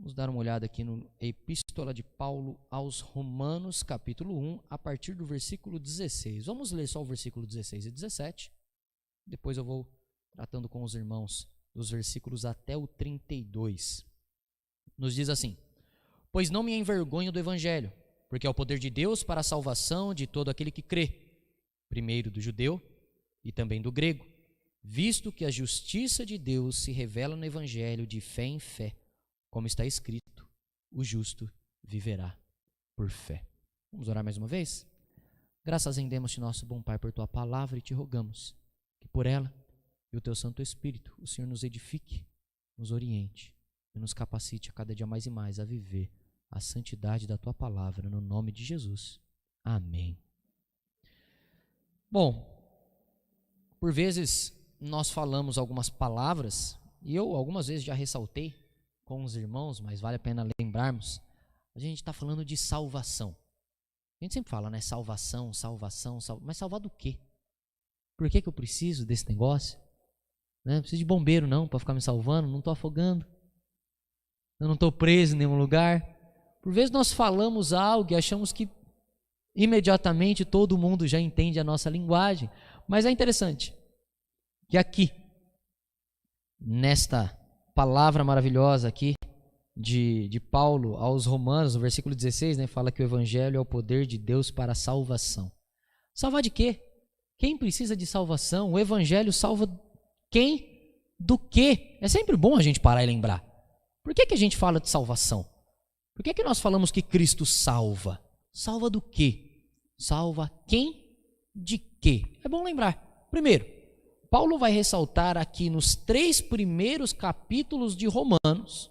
Vamos dar uma olhada aqui na Epístola de Paulo aos Romanos, capítulo 1, a partir do versículo 16. Vamos ler só o versículo 16 e 17. Depois eu vou tratando com os irmãos dos versículos até o 32. Nos diz assim: pois não me envergonho do evangelho, porque é o poder de Deus para a salvação de todo aquele que crê, primeiro do judeu e também do grego, visto que a justiça de Deus se revela no evangelho de fé em fé, como está escrito, o justo viverá por fé. Vamos orar mais uma vez? Graças rendemos-te, nosso bom Pai, por tua palavra e te rogamos que por ela e o teu Santo Espírito o Senhor nos edifique, nos oriente e nos capacite a cada dia mais e mais a viver a santidade da tua palavra, no nome de Jesus. Amém. Bom, por vezes nós falamos algumas palavras, e eu algumas vezes já ressaltei com os irmãos, mas vale a pena lembrarmos, a gente está falando de salvação. A gente sempre fala, né, salvação, mas salvar do quê? Por que eu preciso desse negócio? Não preciso de bombeiro não, para ficar me salvando, não estou afogando, eu não estou preso em nenhum lugar. Por vezes nós falamos algo e achamos que imediatamente todo mundo já entende a nossa linguagem, mas é interessante que aqui, nesta palavra maravilhosa aqui de Paulo aos Romanos, no versículo 16, né, fala que o evangelho é o poder de Deus para a salvação. Salvar de quê? Quem precisa de salvação? O evangelho salva quem? Do quê? É sempre bom a gente parar e lembrar. Por que a gente fala de salvação? Por que nós falamos que Cristo salva? Salva do quê? Salva quem? De quê? É bom lembrar. Primeiro, Paulo vai ressaltar aqui nos 3 primeiros capítulos de Romanos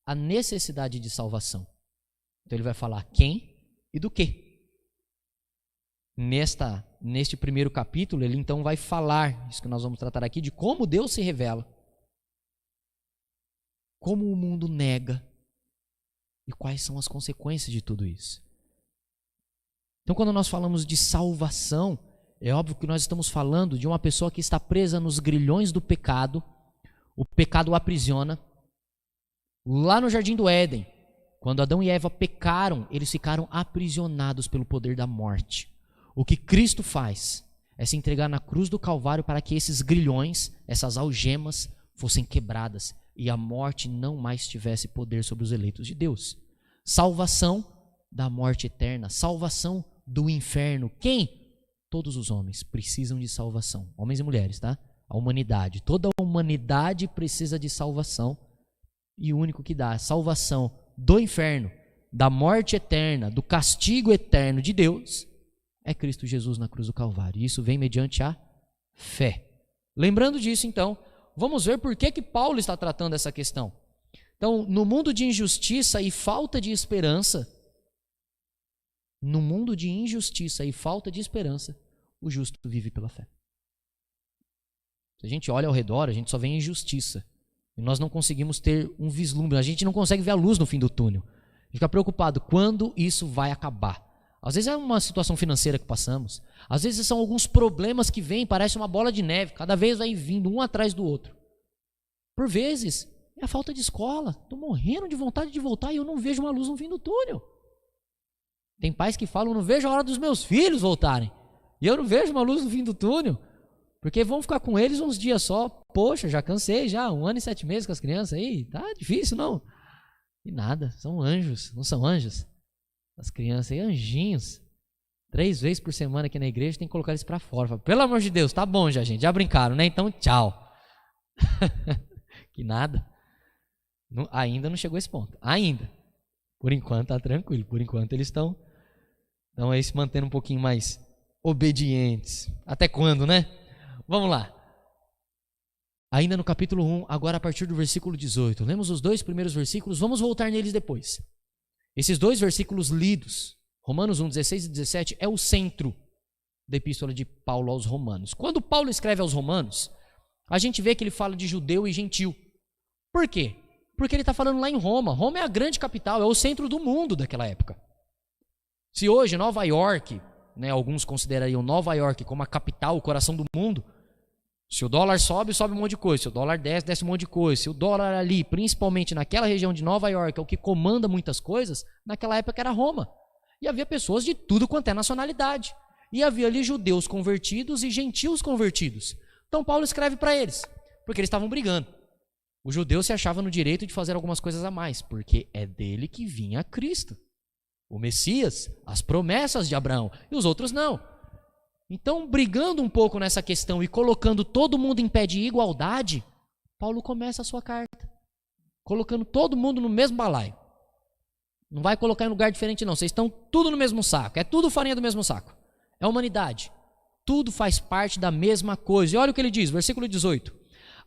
a necessidade de salvação. Então ele vai falar quem e do quê. Neste primeiro capítulo, ele então vai falar, isso que nós vamos tratar aqui, de como Deus se revela, como o mundo nega e quais são as consequências de tudo isso. Então, quando nós falamos de salvação, é óbvio que nós estamos falando de uma pessoa que está presa nos grilhões do pecado, o pecado o aprisiona. Lá no Jardim do Éden, quando Adão e Eva pecaram, eles ficaram aprisionados pelo poder da morte. O que Cristo faz é se entregar na cruz do Calvário para que esses grilhões, essas algemas, fossem quebradas e a morte não mais tivesse poder sobre os eleitos de Deus. Salvação da morte eterna, salvação do inferno. Quem? Todos os homens precisam de salvação, homens e mulheres, tá? A humanidade, toda a humanidade precisa de salvação, e o único que dá a salvação do inferno, da morte eterna, do castigo eterno de Deus, é Cristo Jesus na cruz do Calvário. E isso vem mediante a fé. Lembrando disso, então, vamos ver por que Paulo está tratando essa questão. Então, no mundo de injustiça e falta de esperança, o justo vive pela fé. Se a gente olha ao redor, a gente só vê injustiça. E nós não conseguimos ter um vislumbre, a gente não consegue ver a luz no fim do túnel. A gente fica preocupado, quando isso vai acabar? Às vezes é uma situação financeira que passamos, às vezes são alguns problemas que vêm, parece uma bola de neve, cada vez vai vindo um atrás do outro. Por vezes, é a falta de escola, estou morrendo de vontade de voltar e eu não vejo uma luz no fim do túnel. Tem pais que falam, não vejo a hora dos meus filhos voltarem. E eu não vejo uma luz no fim do túnel. Porque vão ficar com eles uns dias só. Poxa, já cansei já, 1 ano e 7 meses com as crianças aí. Tá difícil, não? E nada, são anjos, não são anjos? As crianças aí, anjinhos. 3 vezes por semana aqui na igreja, tem que colocar eles pra fora. Fala, pelo amor de Deus, tá bom já, gente. Já brincaram, né? Então, tchau. Que nada. Não, ainda não chegou esse ponto. Ainda. Por enquanto tá tranquilo. Por enquanto eles estão aí se mantendo um pouquinho mais obedientes. Até quando, né? Vamos lá. Ainda no capítulo 1, agora a partir do versículo 18. Lemos os 2 primeiros versículos, vamos voltar neles depois. Esses 2 versículos lidos, Romanos 1, 16 e 17, é o centro da epístola de Paulo aos Romanos. Quando Paulo escreve aos Romanos, a gente vê que ele fala de judeu e gentil. Por quê? Porque ele está falando lá em Roma. Roma é a grande capital, é o centro do mundo daquela época. Se hoje Nova York, né, alguns considerariam Nova York como a capital, o coração do mundo, Se o dólar sobe, sobe um monte de coisa. Se o dólar desce, desce um monte de coisa. Se o dólar ali, principalmente naquela região de Nova York, é o que comanda muitas coisas, naquela época era Roma. E havia pessoas de tudo quanto é nacionalidade. E havia ali judeus convertidos e gentios convertidos. Então Paulo escreve para eles, porque eles estavam brigando. O judeu se achava no direito de fazer algumas coisas a mais, porque é dele que vinha Cristo, o Messias, as promessas de Abraão, e os outros não. Então, brigando um pouco nessa questão e colocando todo mundo em pé de igualdade, Paulo começa a sua carta, colocando todo mundo no mesmo balaio. Não vai colocar em lugar diferente não, vocês estão tudo no mesmo saco, é tudo farinha do mesmo saco. É a humanidade, tudo faz parte da mesma coisa. E olha o que ele diz, versículo 18.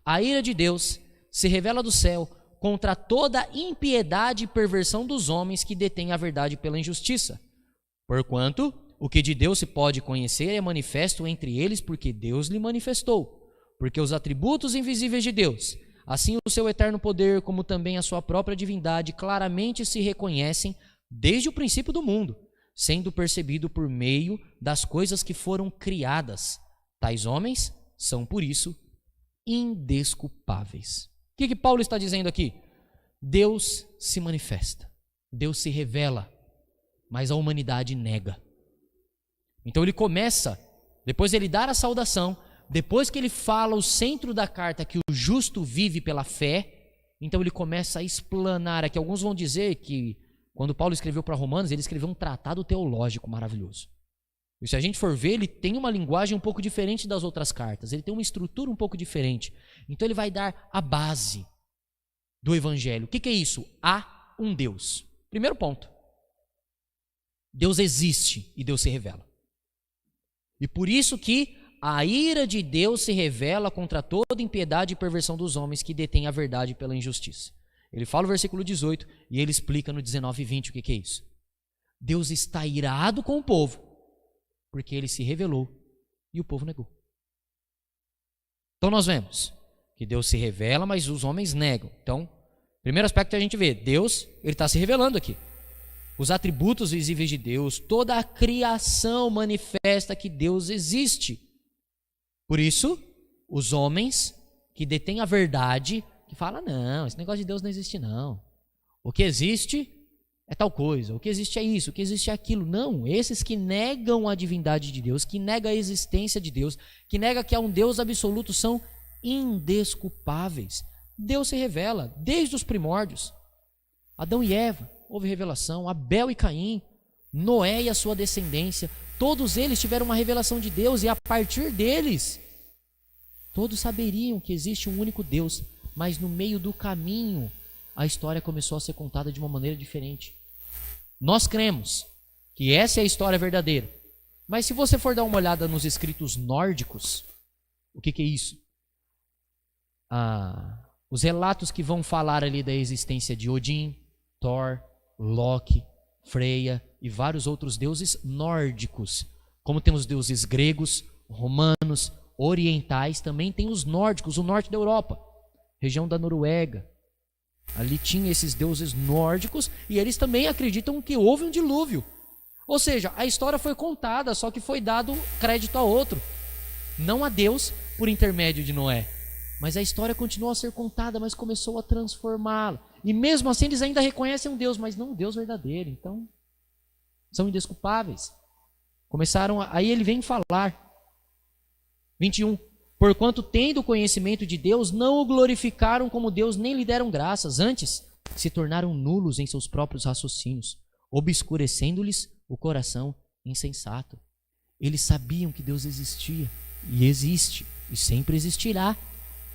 A ira de Deus se revela do céu contra toda impiedade e perversão dos homens que detêm a verdade pela injustiça. Porquanto o que de Deus se pode conhecer é manifesto entre eles, porque Deus lhe manifestou. Porque os atributos invisíveis de Deus, assim o seu eterno poder, como também a sua própria divindade, claramente se reconhecem desde o princípio do mundo, sendo percebido por meio das coisas que foram criadas. Tais homens são, por isso, indesculpáveis. O que Paulo está dizendo aqui? Deus se manifesta, Deus se revela, mas a humanidade nega. Então ele começa, depois ele dar a saudação, depois que ele fala o centro da carta, que o justo vive pela fé, então ele começa a explanar aqui. Alguns vão dizer que quando Paulo escreveu para Romanos, ele escreveu um tratado teológico maravilhoso. E se a gente for ver, ele tem uma linguagem um pouco diferente das outras cartas, ele tem uma estrutura um pouco diferente. Então ele vai dar a base do evangelho. O que é isso? Há um Deus. Primeiro ponto. Deus existe e Deus se revela. E por isso que a ira de Deus se revela contra toda impiedade e perversão dos homens que detêm a verdade pela injustiça. Ele fala no versículo 18 e ele explica no 19 e 20 o que é isso. Deus está irado com o povo, porque ele se revelou e o povo negou. Então nós vemos que Deus se revela, mas os homens negam. Então, primeiro aspecto que a gente vê, Deus, ele está se revelando aqui. Os atributos visíveis de Deus, toda a criação manifesta que Deus existe. Por isso, os homens que detêm a verdade, que falam, não, esse negócio de Deus não existe não. O que existe é tal coisa, o que existe é isso, o que existe é aquilo. Não, esses que negam a divindade de Deus, que negam a existência de Deus, que negam que há um Deus absoluto, são indesculpáveis. Deus se revela desde os primórdios. Adão e Eva, houve revelação. Abel e Caim, Noé e a sua descendência, todos eles tiveram uma revelação de Deus, e a partir deles, todos saberiam que existe um único Deus, mas no meio do caminho, a história começou a ser contada de uma maneira diferente. Nós cremos que essa é a história verdadeira, mas se você for dar uma olhada nos escritos nórdicos, o que é isso? Os relatos que vão falar ali da existência de Odin, Thor, Loki, Freia e vários outros deuses nórdicos. Como tem os deuses gregos, romanos, orientais, também tem os nórdicos, o norte da Europa, região da Noruega. Ali tinha esses deuses nórdicos e eles também acreditam que houve um dilúvio. Ou seja, a história foi contada, só que foi dado crédito a outro. Não a Deus por intermédio de Noé. Mas a história continuou a ser contada, mas começou a transformá-la. E mesmo assim eles ainda reconhecem um Deus, mas não um Deus verdadeiro. Então, são indesculpáveis. Aí ele vem falar. 21. Porquanto tendo conhecimento de Deus, não o glorificaram como Deus, nem lhe deram graças. Antes, se tornaram nulos em seus próprios raciocínios, obscurecendo-lhes o coração insensato. Eles sabiam que Deus existia, e existe, e sempre existirá.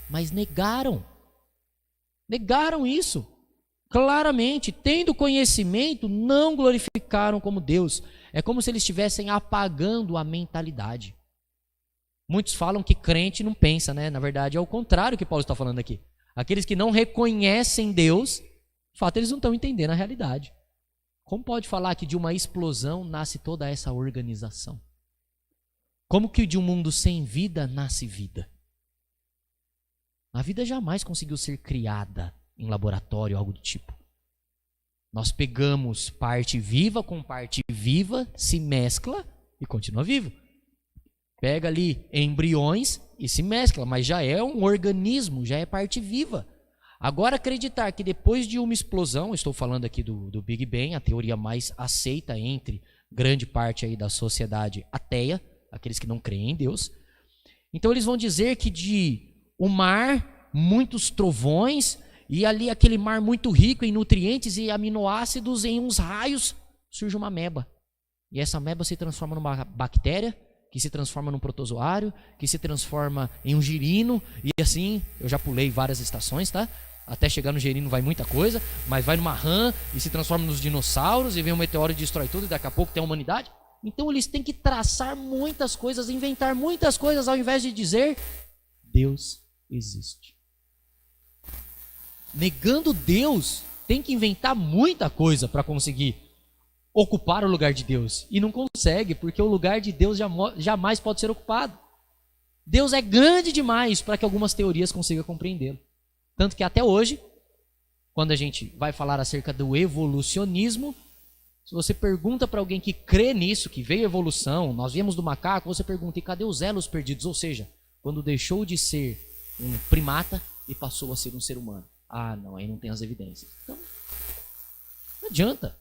Mas negaram isso, claramente, tendo conhecimento, não glorificaram como Deus. É como se eles estivessem apagando a mentalidade. Muitos falam que crente não pensa, né? Na verdade é o contrário que Paulo está falando aqui. Aqueles que não reconhecem Deus, de fato eles não estão entendendo a realidade. Como pode falar que de uma explosão nasce toda essa organização? Como que de um mundo sem vida nasce vida? A vida jamais conseguiu ser criada em laboratório, algo do tipo. Nós pegamos parte viva com parte viva, se mescla e continua vivo. Pega ali embriões e se mescla, mas já é um organismo, já é parte viva. Agora, acreditar que depois de uma explosão, estou falando aqui do Big Bang, a teoria mais aceita entre grande parte aí da sociedade ateia, aqueles que não creem em Deus. Então eles vão dizer que de o mar, muitos trovões, e ali aquele mar muito rico em nutrientes e aminoácidos, em uns raios, surge uma ameba. E essa ameba se transforma numa bactéria, que se transforma num protozoário, que se transforma em um girino, e assim, eu já pulei várias estações, tá? Até chegar no girino vai muita coisa, mas vai numa rã e se transforma nos dinossauros, e vem um meteoro e destrói tudo, e daqui a pouco tem a humanidade. Então eles têm que traçar muitas coisas, inventar muitas coisas, ao invés de dizer, Deus existe. Negando Deus, tem que inventar muita coisa para conseguir ocupar o lugar de Deus. E não consegue, porque o lugar de Deus jamais pode ser ocupado. Deus é grande demais para que algumas teorias consigam compreendê-lo. Tanto que até hoje, quando a gente vai falar acerca do evolucionismo, se você pergunta para alguém que crê nisso, que veio evolução, nós viemos do macaco, você pergunta, e cadê os elos perdidos? Ou seja, quando deixou de ser um primata e passou a ser um ser humano. Ah, não, aí não tem as evidências. Então, não adianta.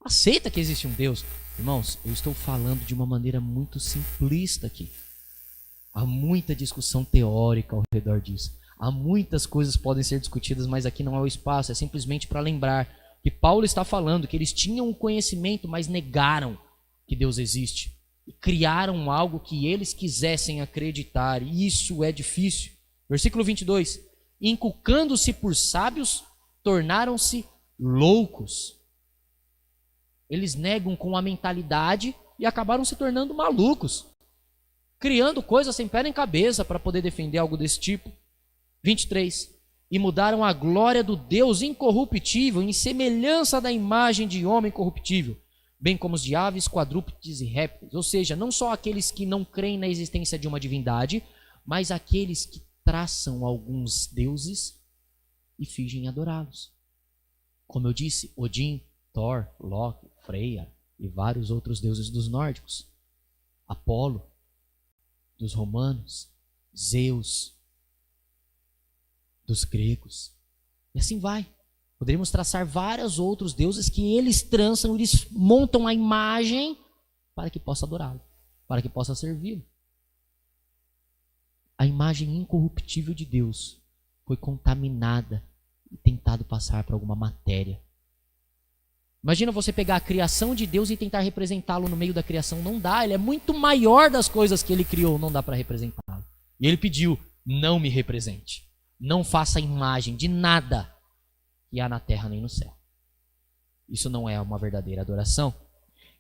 Aceita que existe um Deus. Irmãos, eu estou falando de uma maneira muito simplista aqui. Há muita discussão teórica ao redor disso. Há muitas coisas que podem ser discutidas, mas aqui não é o espaço. É simplesmente para lembrar que Paulo está falando que eles tinham o conhecimento, mas negaram que Deus existe. E criaram algo que eles quisessem acreditar. E isso é difícil. Versículo 22. Inculcando-se por sábios, tornaram-se loucos. Eles negam com a mentalidade e acabaram se tornando malucos, criando coisas sem pé nem cabeça para poder defender algo desse tipo. 23. E mudaram a glória do Deus incorruptível em semelhança da imagem de homem corruptível, bem como os de aves, quadrúpedes e répteis. Ou seja, não só aqueles que não creem na existência de uma divindade, mas aqueles que traçam alguns deuses e fingem adorá-los. Como eu disse, Odin, Thor, Loki, Freya e vários outros deuses dos nórdicos. Apolo, dos romanos, Zeus, dos gregos. E assim vai. Poderíamos traçar vários outros deuses que eles trançam, eles montam a imagem para que possa adorá-lo, para que possa servi-lo. A imagem incorruptível de Deus foi contaminada e tentado passar para alguma matéria. Imagina você pegar a criação de Deus e tentar representá-lo no meio da criação. Não dá, ele é muito maior das coisas que ele criou, não dá para representá-lo. E ele pediu, não me represente. Não faça imagem de nada que há na terra nem no céu. Isso não é uma verdadeira adoração.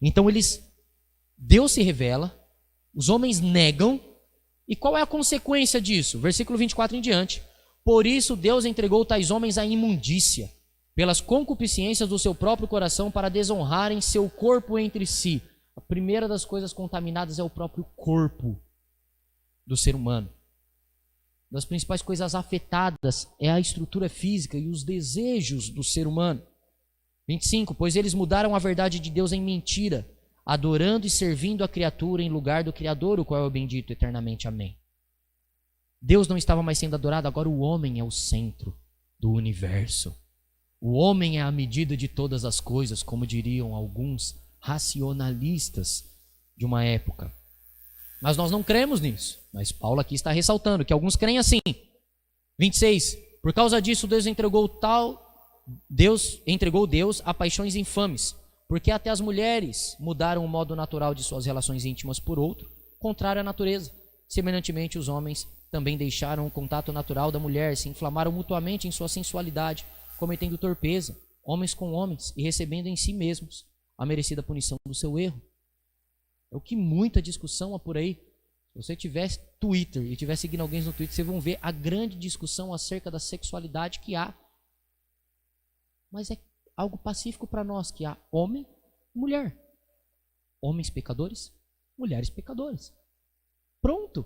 Então Deus se revela, os homens negam, e qual é a consequência disso? Versículo 24 em diante. Por isso Deus entregou tais homens à imundícia, pelas concupiscências do seu próprio coração, para desonrarem seu corpo entre si. A primeira das coisas contaminadas é o próprio corpo do ser humano. Uma das principais coisas afetadas é a estrutura física e os desejos do ser humano. 25. Pois eles mudaram a verdade de Deus em mentira, adorando e servindo a criatura em lugar do Criador, o qual é o bendito eternamente. Amém. Deus não estava mais sendo adorado, agora o homem é o centro do universo. O homem é a medida de todas as coisas, como diriam alguns racionalistas de uma época. Mas nós não cremos nisso. Mas Paulo aqui está ressaltando que alguns creem assim. 26. Por causa disso, Deus entregou Deus a paixões infames, porque até as mulheres mudaram o modo natural de suas relações íntimas por outro, contrário à natureza. Semelhantemente, os homens também deixaram o contato natural da mulher, se inflamaram mutuamente em sua sensualidade, cometendo torpeza, homens com homens, e recebendo em si mesmos a merecida punição do seu erro. É o que muita discussão há por aí. Se você tiver Twitter e estiver seguindo alguém no Twitter, vocês vão ver a grande discussão acerca da sexualidade que há. Mas é algo pacífico para nós, que há homem e mulher. Homens pecadores, mulheres pecadoras. Pronto.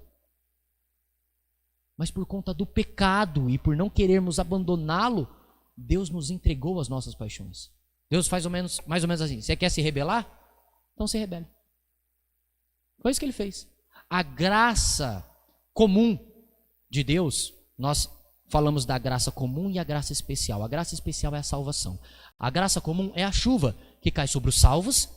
Mas por conta do pecado e por não querermos abandoná-lo, Deus nos entregou as nossas paixões. Deus faz mais ou menos assim. Você quer se rebelar? Então se rebele. Foi isso que ele fez. A graça comum de Deus, nós falamos da graça comum e a graça especial. A graça especial é a salvação. A graça comum é a chuva que cai sobre os salvos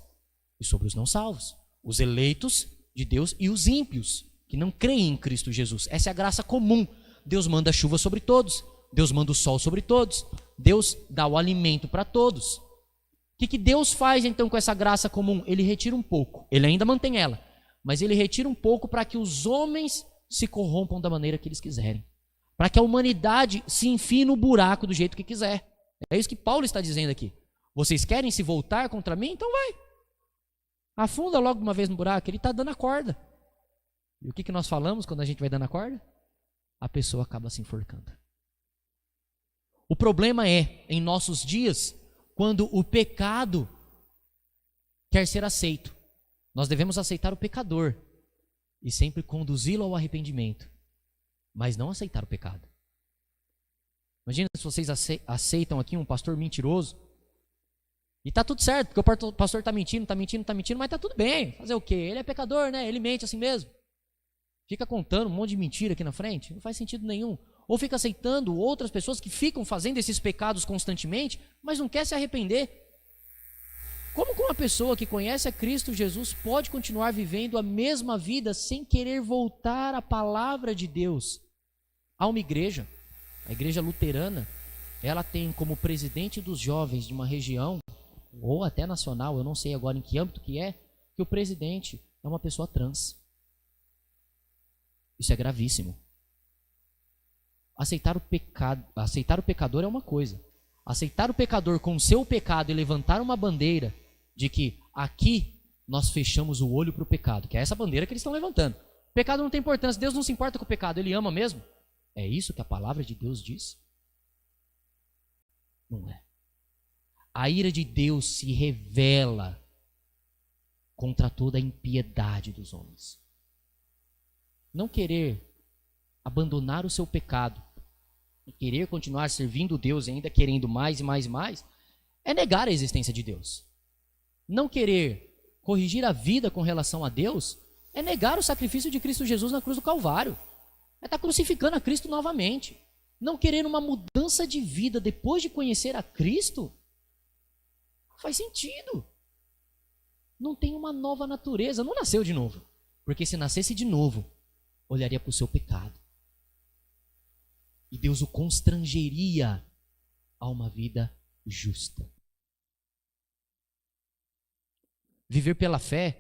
e sobre os não salvos, os eleitos de Deus e os ímpios, que não creem em Cristo Jesus. Essa é a graça comum. Deus manda chuva sobre todos, Deus manda o sol sobre todos, Deus dá o alimento para todos. O que Deus faz então com essa graça comum? Ele retira um pouco, ele ainda mantém ela, mas ele retira um pouco para que os homens se corrompam da maneira que eles quiserem, para que a humanidade se enfie no buraco do jeito que quiser. É isso que Paulo está dizendo aqui. Vocês querem se voltar contra mim? Então vai. Afunda logo de uma vez no buraco. Ele está dando a corda. E o que nós falamos quando a gente vai dando a corda? A pessoa acaba se enforcando. O problema é, em nossos dias, quando o pecado quer ser aceito. Nós devemos aceitar o pecador e sempre conduzi-lo ao arrependimento, mas não aceitar o pecado. Imagina se vocês aceitam aqui um pastor mentiroso e tá tudo certo, porque o pastor tá mentindo, mas tá tudo bem. Fazer o quê? Ele é pecador, né? Ele mente assim mesmo. Fica contando um monte de mentira aqui na frente, não faz sentido nenhum. Ou fica aceitando outras pessoas que ficam fazendo esses pecados constantemente, mas não quer se arrepender. Como que uma pessoa que conhece a Cristo Jesus pode continuar vivendo a mesma vida sem querer voltar à palavra de Deus? Há uma igreja, a igreja luterana, ela tem como presidente dos jovens de uma região, ou até nacional, eu não sei agora em que âmbito que o presidente é uma pessoa trans. Isso é gravíssimo. Aceitar o pecador é uma coisa. Aceitar o pecador com o seu pecado e levantar uma bandeira de que aqui nós fechamos o olho para o pecado, que é essa bandeira que eles estão levantando. O pecado não tem importância, Deus não se importa com o pecado, Ele ama mesmo. É isso que a palavra de Deus diz? Não é. A ira de Deus se revela contra toda a impiedade dos homens. Não querer abandonar o seu pecado e querer continuar servindo Deus e ainda querendo mais e mais e mais, é negar a existência de Deus. Não querer corrigir a vida com relação a Deus é negar o sacrifício de Cristo Jesus na cruz do Calvário. É estar crucificando a Cristo novamente. Não querer uma mudança de vida depois de conhecer a Cristo não faz sentido. Não tem uma nova natureza, não nasceu de novo. Porque se nascesse de novo, olharia para o seu pecado. E Deus o constrangeria a uma vida justa. Viver pela fé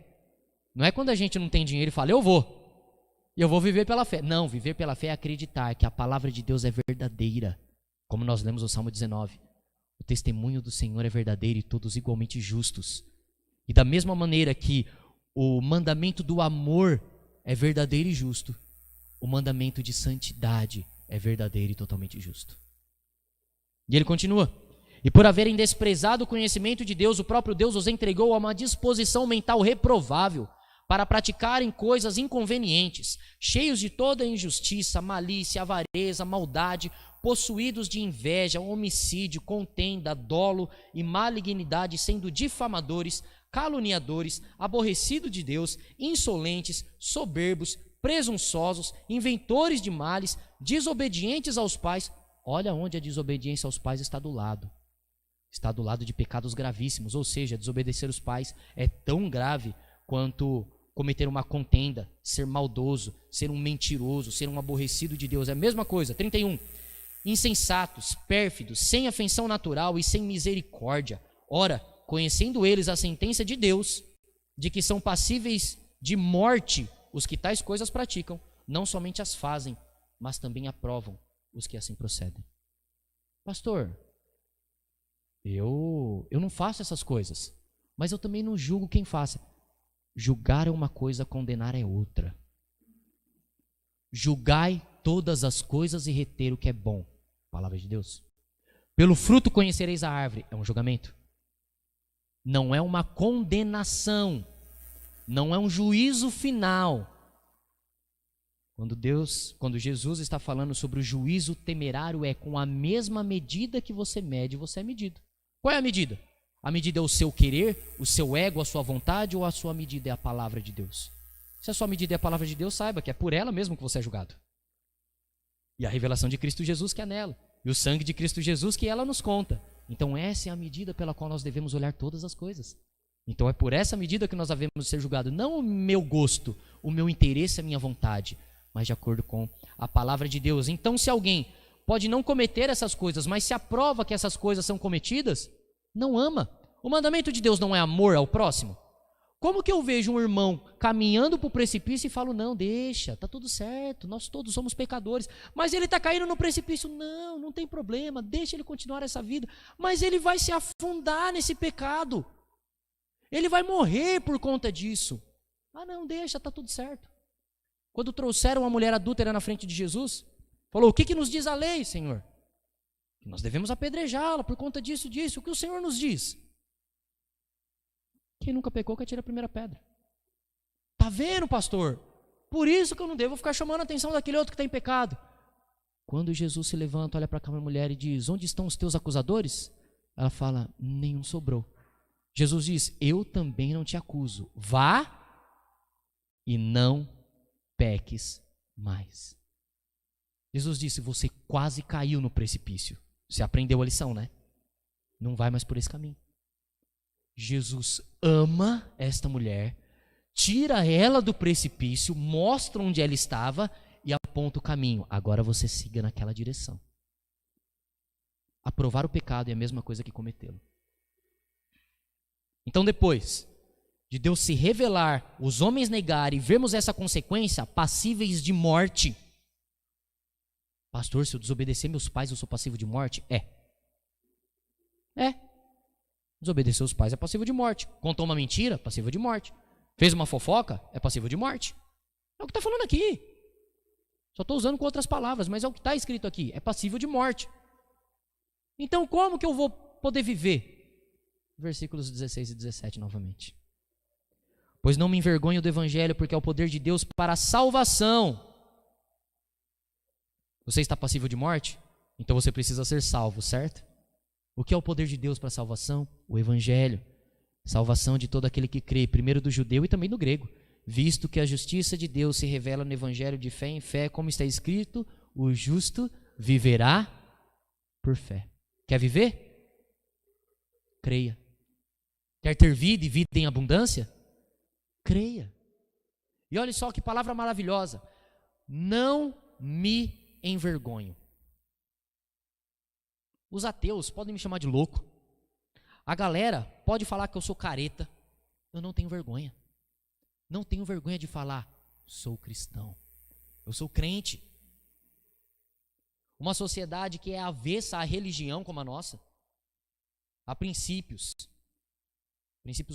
não é quando a gente não tem dinheiro e fala, eu vou viver pela fé. Não, viver pela fé é acreditar que a palavra de Deus é verdadeira. Como nós lemos o Salmo 19. O testemunho do Senhor é verdadeiro e todos igualmente justos. E da mesma maneira que o mandamento do amor é verdadeiro e justo, o mandamento de santidade é verdadeiro e totalmente justo. E ele continua. E por haverem desprezado o conhecimento de Deus, o próprio Deus os entregou a uma disposição mental reprovável para praticarem coisas inconvenientes, cheios de toda injustiça, malícia, avareza, maldade, possuídos de inveja, homicídio, contenda, dolo e malignidade, sendo difamadores, caluniadores, aborrecidos de Deus, insolentes, soberbos, presunçosos, inventores de males, desobedientes aos pais. Olha onde a desobediência aos pais está do lado. Está do lado de pecados gravíssimos, ou seja, desobedecer os pais é tão grave quanto cometer uma contenda, ser maldoso, ser um mentiroso, ser um aborrecido de Deus. É a mesma coisa. 31. Insensatos, pérfidos, sem afeição natural e sem misericórdia. Ora, conhecendo eles a sentença de Deus, de que são passíveis de morte os que tais coisas praticam, não somente as fazem, mas também aprovam os que assim procedem. Pastor, eu não faço essas coisas, mas eu também não julgo quem faça. Julgar é uma coisa, condenar é outra. Julgai todas as coisas e reter o que é bom. Palavra de Deus. Pelo fruto conhecereis a árvore. É um julgamento. Não é uma condenação. Não é um juízo final. Quando Jesus está falando sobre o juízo temerário, é com a mesma medida que você mede, você é medido. Qual é a medida? A medida é o seu querer, o seu ego, a sua vontade, ou a sua medida é a palavra de Deus? Se a sua medida é a palavra de Deus, saiba que é por ela mesmo que você é julgado. E a revelação de Cristo Jesus que é nela. E o sangue de Cristo Jesus que ela nos conta. Então essa é a medida pela qual nós devemos olhar todas as coisas. Então é por essa medida que nós devemos ser julgados. Não o meu gosto, o meu interesse, a minha vontade, mas de acordo com a palavra de Deus. Então se alguém pode não cometer essas coisas, mas se aprova que essas coisas são cometidas, não ama. O mandamento de Deus não é amor ao próximo? Como que eu vejo um irmão caminhando para o precipício e falo, não, deixa, está tudo certo, nós todos somos pecadores, mas ele está caindo no precipício, não tem problema, deixa ele continuar essa vida, mas ele vai se afundar nesse pecado, ele vai morrer por conta disso. Ah não, deixa, está tudo certo. Quando trouxeram uma mulher adúltera na frente de Jesus, falou, o que nos diz a lei, Senhor? Que nós devemos apedrejá-la por conta disso, o que o Senhor nos diz? Quem nunca pecou que atire a primeira pedra. Tá vendo, pastor? Por isso que eu não devo ficar chamando a atenção daquele outro que está em pecado. Quando Jesus se levanta, olha para aquela mulher e diz, onde estão os teus acusadores? Ela fala, nenhum sobrou. Jesus diz, eu também não te acuso. Vá e não peques mais. Jesus disse, você quase caiu no precipício. Você aprendeu a lição, né? Não vai mais por esse caminho. Jesus ama esta mulher, tira ela do precipício, mostra onde ela estava e aponta o caminho. Agora você siga naquela direção. Aprovar o pecado é a mesma coisa que cometê-lo. Então depois de Deus se revelar, os homens negarem e vermos essa consequência, passíveis de morte. Pastor, se eu desobedecer meus pais, eu sou passivo de morte? É. Desobedecer os pais é passivo de morte. Contou uma mentira, passivo de morte. Fez uma fofoca, é passivo de morte. É o que está falando aqui. Só estou usando com outras palavras, mas é o que está escrito aqui. É passível de morte. Então como que eu vou poder viver? Versículos 16 e 17 novamente. Pois não me envergonho do evangelho, porque é o poder de Deus para a salvação. Você está passível de morte? Então você precisa ser salvo, certo? O que é o poder de Deus para a salvação? O evangelho. Salvação de todo aquele que crê, primeiro do judeu e também do grego. Visto que a justiça de Deus se revela no evangelho de fé em fé, como está escrito, o justo viverá por fé. Quer viver? Creia. Quer ter vida e vida em abundância? Creia. E olha só que palavra maravilhosa. Não me envergonho. Os ateus podem me chamar de louco. A galera pode falar que eu sou careta. Eu não tenho vergonha. Não tenho vergonha de falar, sou cristão. Eu sou crente. Uma sociedade que é avessa à religião como a nossa, a princípios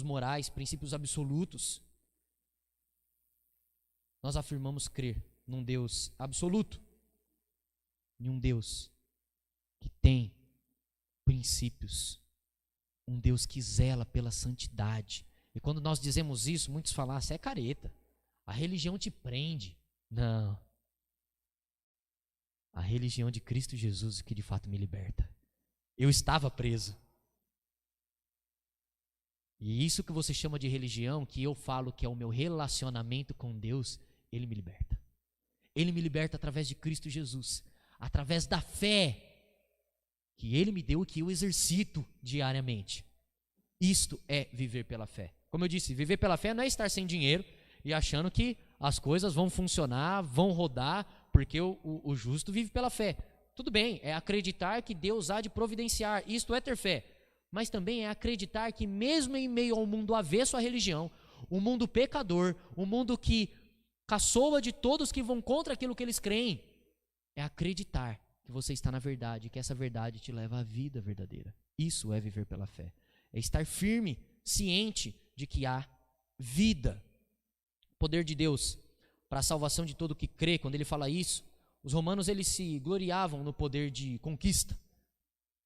morais, princípios absolutos. Nós afirmamos crer num Deus absoluto, em um Deus que tem princípios, um Deus que zela pela santidade. E quando nós dizemos isso, muitos falam, você é careta, a religião te prende. Não. A religião de Cristo Jesus que de fato me liberta. Eu estava preso. E isso que você chama de religião, que eu falo que é o meu relacionamento com Deus, Ele me liberta. Ele me liberta através de Cristo Jesus, através da fé que Ele me deu e que eu exercito diariamente. Isto é viver pela fé. Como eu disse, viver pela fé não é estar sem dinheiro e achando que as coisas vão funcionar, vão rodar, porque o justo vive pela fé. Tudo bem, é acreditar que Deus há de providenciar, isto é ter fé. Mas também é acreditar que mesmo em meio ao mundo avesso à religião, um mundo pecador, um mundo que caçoa de todos que vão contra aquilo que eles creem, é acreditar que você está na verdade, que essa verdade te leva à vida verdadeira. Isso é viver pela fé. É estar firme, ciente de que há vida. O poder de Deus para a salvação de todo o que crê. Quando ele fala isso, os romanos eles se gloriavam no poder de conquista.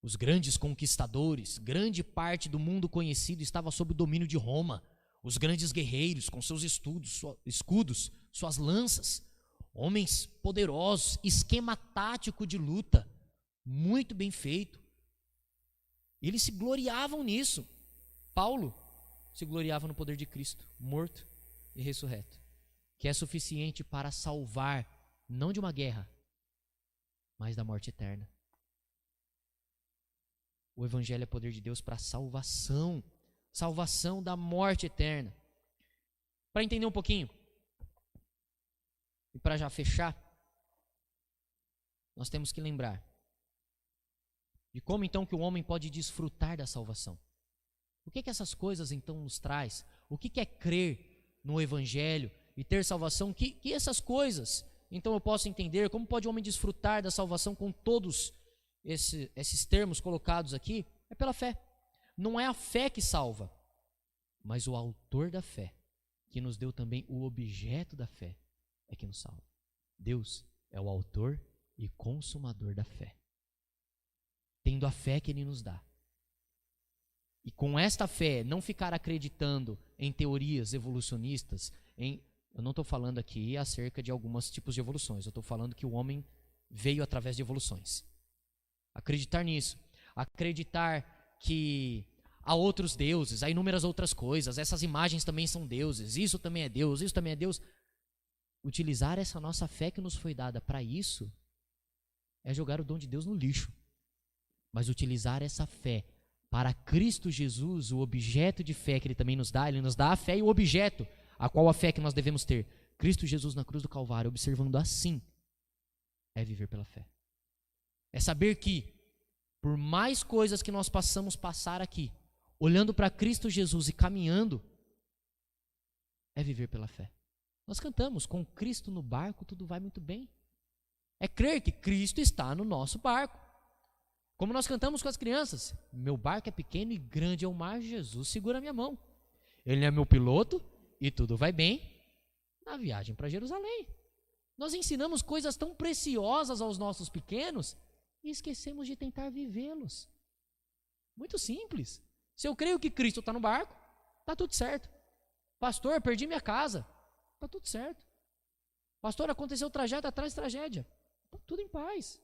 Os grandes conquistadores, grande parte do mundo conhecido estava sob o domínio de Roma. Os grandes guerreiros com seus escudos, suas lanças, homens poderosos, esquema tático de luta, muito bem feito. Eles se gloriavam nisso. Paulo se gloriava no poder de Cristo, morto e ressurreto. que é suficiente para salvar, não de uma guerra, mas da morte eterna. O Evangelho é poder de Deus para salvação, salvação da morte eterna. Para entender um pouquinho, e para já fechar, nós temos que lembrar de como então que o homem pode desfrutar da salvação. O que essas coisas então nos traz? O que é crer no Evangelho e ter salvação? Que essas coisas então eu posso entender? Como pode o homem desfrutar da salvação com todos esses termos colocados aqui? É pela fé. Não é a fé que salva, mas o autor da fé, que nos deu também o objeto da fé, é que nos salva. Deus é o autor e consumador da fé. Tendo a fé que Ele nos dá. E com esta fé, não ficar acreditando em teorias evolucionistas, eu não estou falando aqui acerca de alguns tipos de evoluções, eu estou falando que o homem veio através de evoluções. Acreditar nisso, acreditar que há outros deuses, há inúmeras outras coisas, essas imagens também são deuses, isso também é Deus, isso também é Deus. Utilizar essa nossa fé que nos foi dada para isso é jogar o dom de Deus no lixo. Mas utilizar essa fé para Cristo Jesus, o objeto de fé que Ele também nos dá, Ele nos dá a fé e o objeto, a qual a fé que nós devemos ter. Cristo Jesus na cruz do Calvário, observando assim, é viver pela fé. É saber que, por mais coisas que nós passamos passar aqui, olhando para Cristo Jesus e caminhando, é viver pela fé. Nós cantamos, com Cristo no barco tudo vai muito bem. É crer que Cristo está no nosso barco. Como nós cantamos com as crianças, meu barco é pequeno e grande é o mar, Jesus segura a minha mão. Ele é meu piloto e tudo vai bem na viagem para Jerusalém. Nós ensinamos coisas tão preciosas aos nossos pequenos e esquecemos de tentar vivê-los. Muito simples. Se eu creio que Cristo está no barco, está tudo certo. Pastor, perdi minha casa, está tudo certo. Pastor, aconteceu tragédia atrás de tragédia, está tudo em paz.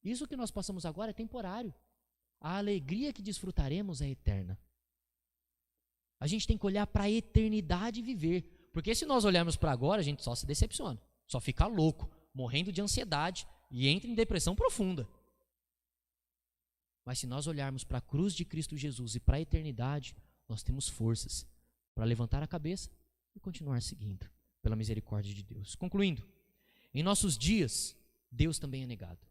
Isso que nós passamos agora é temporário. A alegria que desfrutaremos é eterna. A gente tem que olhar para a eternidade e viver. Porque se nós olharmos para agora, a gente só se decepciona. Só fica louco, morrendo de ansiedade e entra em depressão profunda. Mas se nós olharmos para a cruz de Cristo Jesus e para a eternidade, nós temos forças para levantar a cabeça e continuar seguindo pela misericórdia de Deus. Concluindo, em nossos dias, Deus também é negado.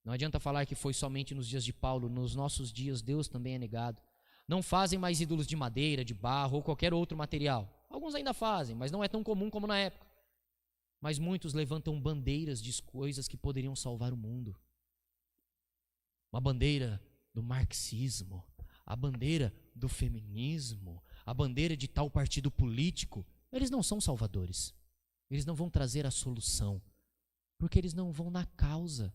Não adianta falar que foi somente nos dias de Paulo, nos nossos dias Deus também é negado. Não fazem mais ídolos de madeira, de barro ou qualquer outro material. Alguns ainda fazem, mas não é tão comum como na época. Mas muitos levantam bandeiras de coisas que poderiam salvar o mundo. Uma bandeira do marxismo, a bandeira do feminismo, a bandeira de tal partido político. Eles não são salvadores. Eles não vão trazer a solução, porque eles não vão na causa.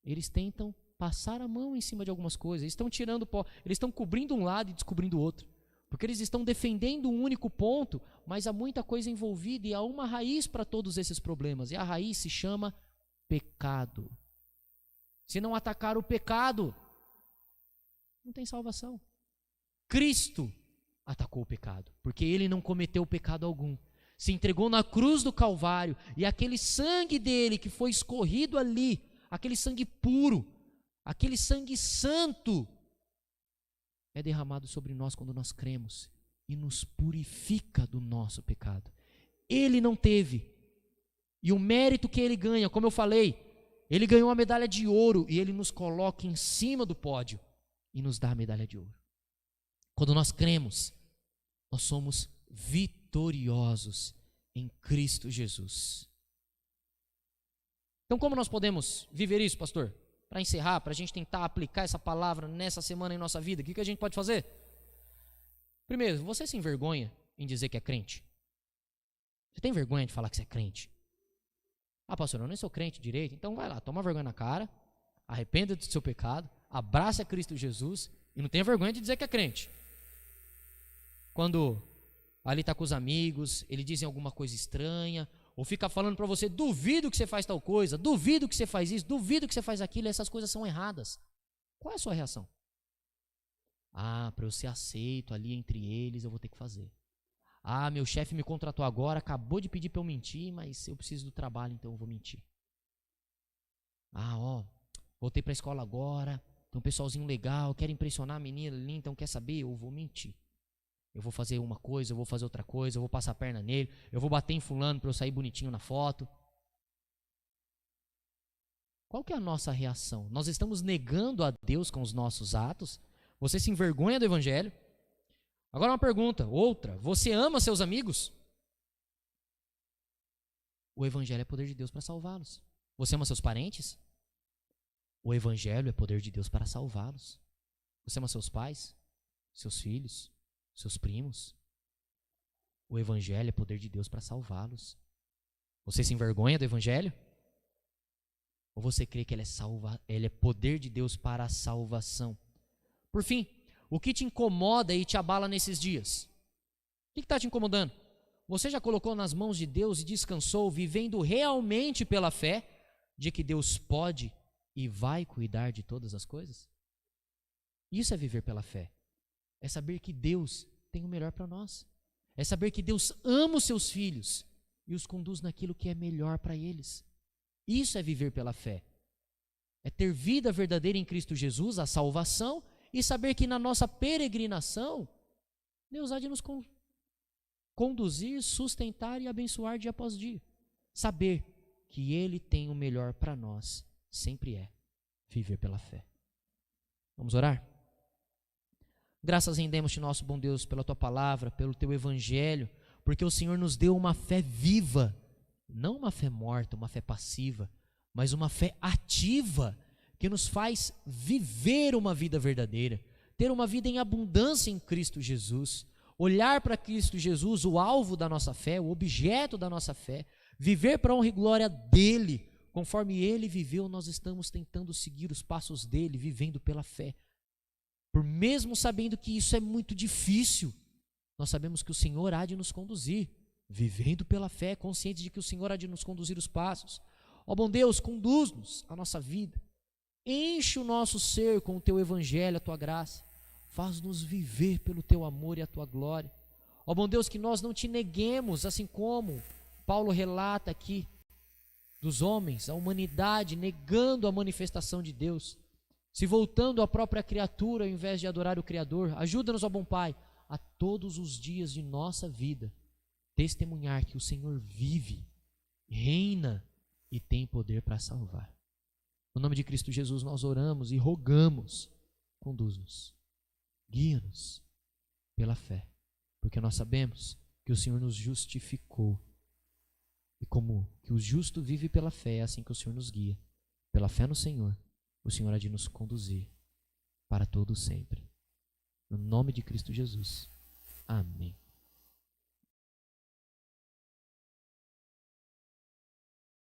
Eles tentam passar a mão em cima de algumas coisas, eles estão tirando pó, eles estão cobrindo um lado e descobrindo o outro, porque eles estão defendendo um único ponto, mas há muita coisa envolvida e há uma raiz para todos esses problemas, e a raiz se chama pecado. Se não atacar o pecado, não tem salvação. Cristo atacou o pecado, porque Ele não cometeu pecado algum, se entregou na cruz do Calvário, e aquele sangue dele que foi escorrido ali, aquele sangue puro, aquele sangue santo, é derramado sobre nós quando nós cremos e nos purifica do nosso pecado. Ele não teve, e o mérito que ele ganha, como eu falei, ele ganhou uma medalha de ouro e ele nos coloca em cima do pódio e nos dá a medalha de ouro. Quando nós cremos, nós somos vitoriosos em Cristo Jesus. Então, como nós podemos viver isso, pastor? Para encerrar, para a gente tentar aplicar essa palavra nessa semana em nossa vida, o que a gente pode fazer? Primeiro, você se envergonha em dizer que é crente? Você tem vergonha de falar que você é crente? Ah, pastor, eu nem sou crente direito. Então vai lá, toma vergonha na cara, arrependa do seu pecado, abraça Cristo Jesus e não tenha vergonha de dizer que é crente. Quando ali está com os amigos, eles dizem alguma coisa estranha, ou fica falando para você, duvido que você faz tal coisa, duvido que você faz isso, duvido que você faz aquilo, essas coisas são erradas. Qual é a sua reação? Ah, para eu ser aceito ali entre eles, eu vou ter que fazer. Ah, meu chefe me contratou agora, acabou de pedir para eu mentir, mas eu preciso do trabalho, então eu vou mentir. Ah, voltei para a escola agora, tem um pessoalzinho legal, quero impressionar a menina ali, então quer saber? Eu vou mentir. Eu vou fazer uma coisa, eu vou fazer outra coisa, eu vou passar a perna nele, eu vou bater em fulano para eu sair bonitinho na foto. Qual que é a nossa reação? Nós estamos negando a Deus com os nossos atos? Você se envergonha do evangelho? Agora uma pergunta, outra. Você ama seus amigos? O evangelho é poder de Deus para salvá-los. Você ama seus parentes? O evangelho é poder de Deus para salvá-los. Você ama seus pais? Seus filhos? Seus primos? O evangelho é poder de Deus para salvá-los. Você se envergonha do evangelho? Ou você crê que ele é poder de Deus para a salvação? Por fim, o que te incomoda e te abala nesses dias? O que está te incomodando? Você já colocou nas mãos de Deus e descansou, vivendo realmente pela fé de que Deus pode e vai cuidar de todas as coisas? Isso é viver pela fé. É saber que Deus tem o melhor para nós. É saber que Deus ama os seus filhos e os conduz naquilo que é melhor para eles. Isso é viver pela fé. É ter vida verdadeira em Cristo Jesus, a salvação, e saber que na nossa peregrinação, Deus há de nos conduzir, sustentar e abençoar dia após dia. Saber que Ele tem o melhor para nós, sempre é viver pela fé. Vamos orar? Graças rendemos-te, nosso bom Deus, pela Tua palavra, pelo Teu evangelho, porque o Senhor nos deu uma fé viva, não uma fé morta, uma fé passiva, mas uma fé ativa, que nos faz viver uma vida verdadeira, ter uma vida em abundância em Cristo Jesus, olhar para Cristo Jesus, o alvo da nossa fé, o objeto da nossa fé, viver para a honra e glória dEle, conforme Ele viveu, nós estamos tentando seguir os passos dEle, vivendo pela fé, por mesmo sabendo que isso é muito difícil, nós sabemos que o Senhor há de nos conduzir, vivendo pela fé, conscientes de que o Senhor há de nos conduzir os passos. Ó bom Deus, conduz-nos a nossa vida, enche o nosso ser com o Teu evangelho, a Tua graça, faz-nos viver pelo Teu amor e a Tua glória. Ó bom Deus, que nós não Te neguemos, assim como Paulo relata aqui, dos homens, a humanidade negando a manifestação de Deus, se voltando à própria criatura ao invés de adorar o Criador. Ajuda-nos, ó bom Pai, a todos os dias de nossa vida, testemunhar que o Senhor vive, reina e tem poder para salvar. No nome de Cristo Jesus nós oramos e rogamos, conduz-nos, guia-nos pela fé, porque nós sabemos que o Senhor nos justificou, e como que o justo vive pela fé, é assim que o Senhor nos guia, pela fé no Senhor, o Senhor há de nos conduzir para todo sempre. No nome de Cristo Jesus. Amém.